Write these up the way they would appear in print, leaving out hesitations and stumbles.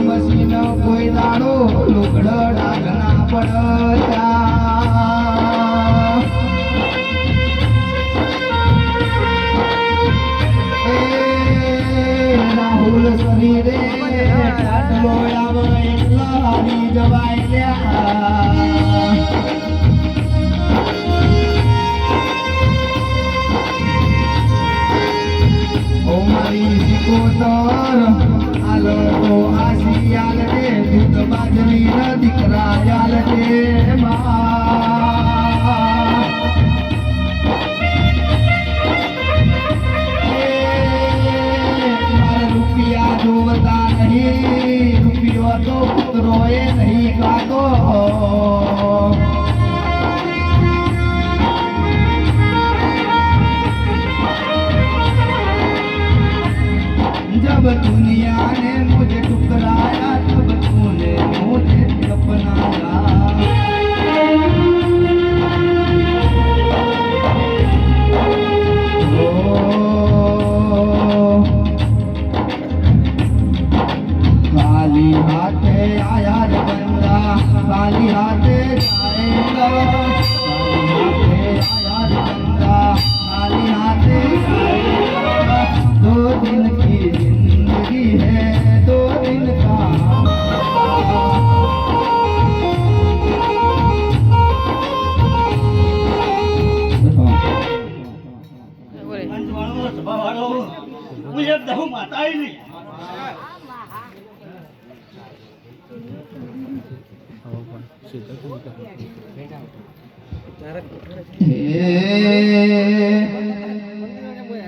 machine કોઈ દાડો લુગડ ડાગના પડ્યા રાહુલ શરીરે આટલો આવે એટલા હારી જવાય લ્યા કોતર આલો તો આસી આલટે દૂધ બાજરી ના દીકરા આલટે મારા રૂપિયા જોવતા નહીં રૂપિયો તો પુત્રો એ નહીં ખાતો जब दुनिया ने मुझे ठुकराया तब तूने मुझे अपनाया खाली हाथे आया रे बंदा खाली हाथे जाएगा खाली हाथे आया रे बंदा खाली हाथे जाएगा दो दिन की जिंदगी है दो दिन का मुझे दहू माता ही नहीं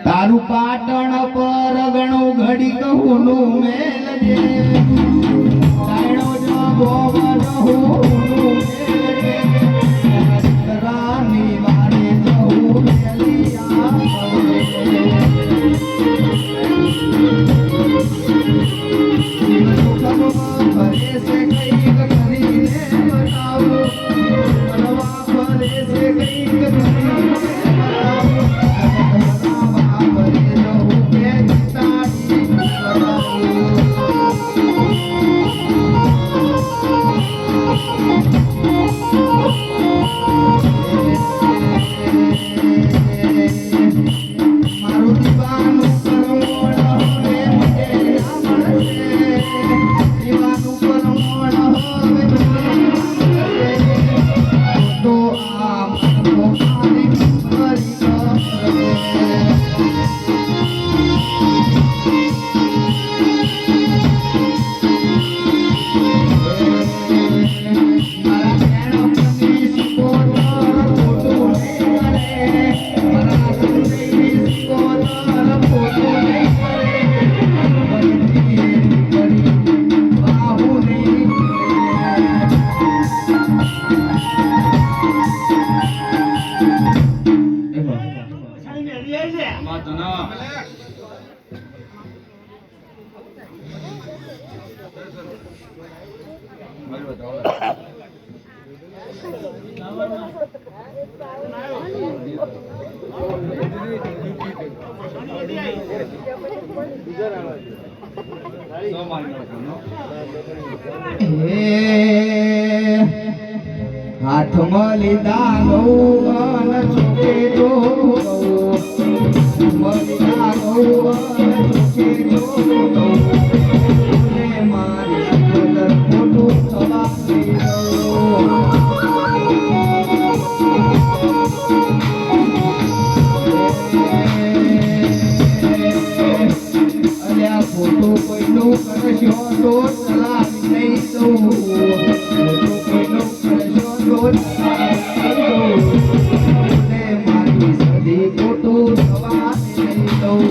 તારું પાટણ પર ગણું ઘડી કહું નું મેલ જે તાણો જબો રહું નું મેલ જે રાની વારે જહું મેલિયા ભરે છે કઈક કરીને બતાવું ભરે છે કઈક કરીને હાથમાં લીધા ગૌ ચોકે જો લીધા ગૌ ચોકે જો મારી અંદર ખોટું થવા અલ્યા ખોટું કોઈનું કરશો તો ચલાવી નહીં દઉં ખોટું કોઈનું કરશો તો મારી સદી ખોટું થવા નહીં દઉં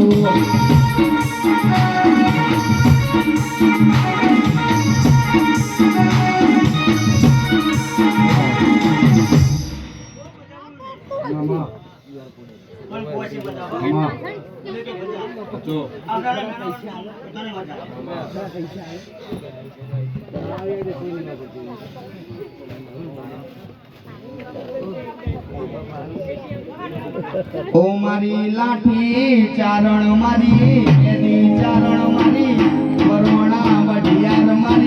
ઓ મારી લાઠી ચારણ મારી એની ચારણ મારી પરવણા વઢિયાર મારી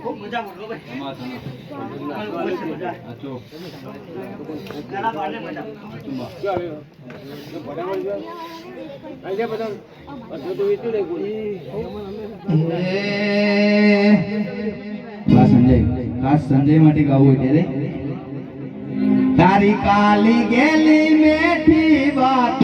ખૂબ મજા બોલો ભાઈ મજા નાના બાળને મજા ખાસ સંજય માટે ગાવું હોય ત્યારે તારી કાલી ગેલી મેઠી